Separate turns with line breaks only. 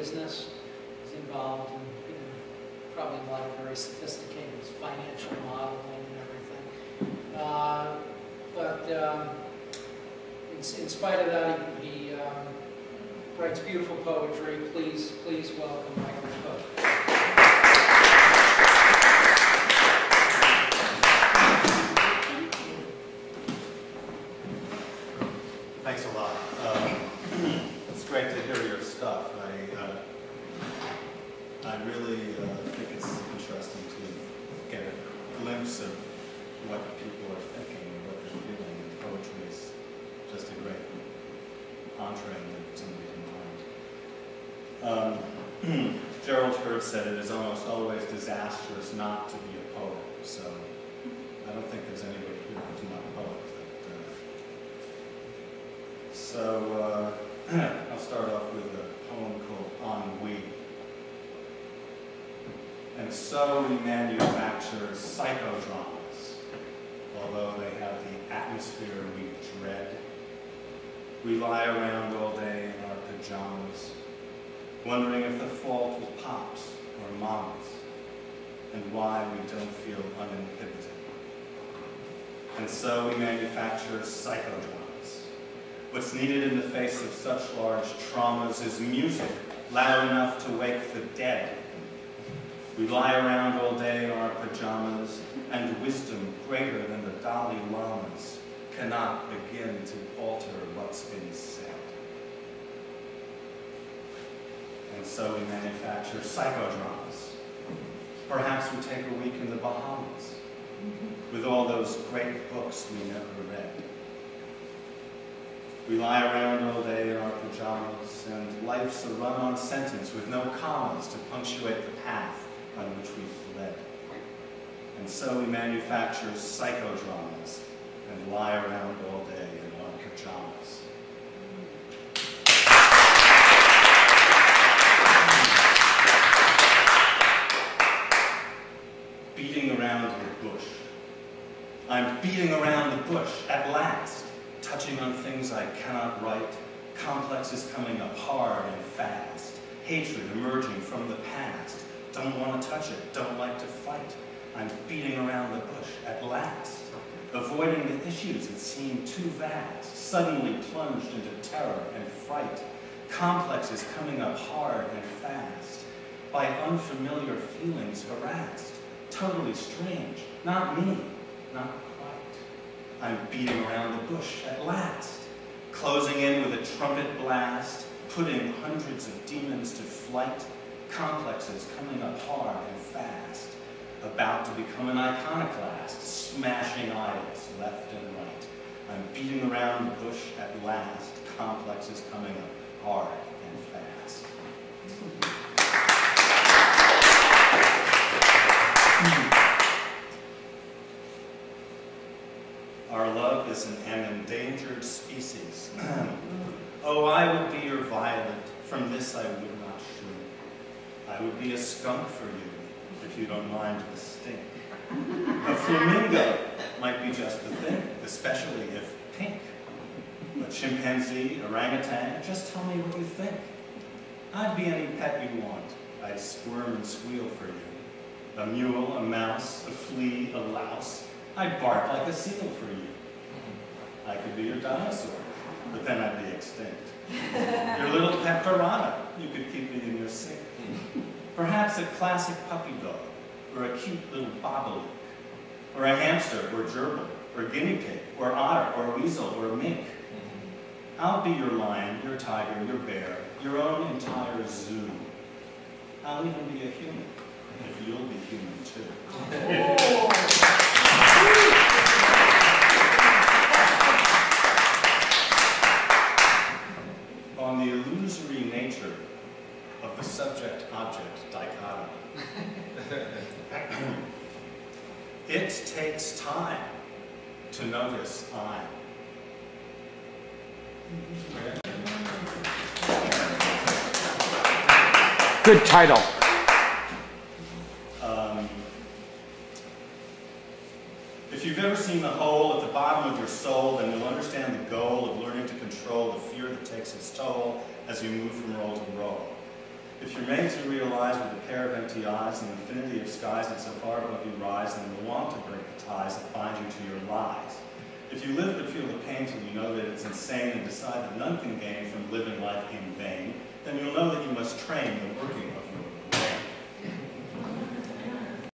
business. He's involved in probably a lot of very sophisticated financial modeling and everything. In spite of that, he writes beautiful poetry. Please welcome Michael Cook.
Thanks a lot. It's great to hear your stuff. I really think it's interesting to get a glimpse of what people are thinking and what they're feeling. And poetry is just a great entree into somebody's mind. Gerald Hurd said it is almost always disastrous not to be a poet. So I don't think there's anybody here who's not a poet. I'll start off with a poem called Ennui. And so we manufacture psychodramas, although they have the atmosphere we dread. We lie around all day in our pajamas, wondering if the fault was Pop's or Mama's, and why we don't feel uninhibited. And so we manufacture psychodramas. What's needed in the face of such large traumas is music loud enough to wake the dead. We lie around all day in our pajamas, and wisdom greater than the Dalai Lamas cannot begin to alter what's been said. And so we manufacture psychodramas. Perhaps we take a week in the Bahamas with all those great books we never read. We lie around all day in our pajamas, and life's a run-on sentence with no commas to punctuate the path on which we've fled. And so we manufacture psychodramas and lie around all day in our pajamas. Beating around the bush. I'm beating around the bush at last, touching on things I cannot write, complexes coming up hard and fast, hatred emerging from the past. Don't want to touch it, don't like to fight. I'm beating around the bush at last, avoiding the issues that seem too vast, suddenly plunged into terror and fright. Complexes coming up hard and fast, by unfamiliar feelings harassed. Totally strange, not me, not quite. I'm beating around the bush at last, closing in with a trumpet blast, putting hundreds of demons to flight. Complexes coming up hard and fast, about to become an iconoclast, smashing idols left and right. I'm beating around the bush at last, complexes coming up hard and fast. Our love is an endangered species. Oh, I would be your violet, from this I would not shrink. I would be a skunk for you, if you don't mind the stink. A flamingo might be just the thing, especially if pink. A chimpanzee, orangutan, just tell me what you think. I'd be any pet you want. I'd squirm and squeal for you. A mule, a mouse, a flea, a louse. I'd bark like a seal for you. I could be your dinosaur, but then I'd be extinct. Your little pet piranha, you could keep me in your sink. Perhaps a classic puppy dog, or a cute little bobolink, or a hamster, or gerbil, or guinea pig, or otter, or weasel, or mink. I'll be your lion, your tiger, your bear, your own entire zoo. I'll even be a human, if you'll be human too. On the illusory nature of the subject-object dichotomy, it takes time to notice I.
Good title.
If you've ever seen the hole at the bottom of your soul, then you'll understand the goal of learning to control the fear that takes its toll as you move from role to role. If you're made to realize with a pair of empty eyes an infinity of skies that so far above you rise, then you'll want to break the ties that bind you to your lies. If you live but feel the pain till you know that it's insane and decide that none can gain from living life in vain, then you'll know that you must train the working of your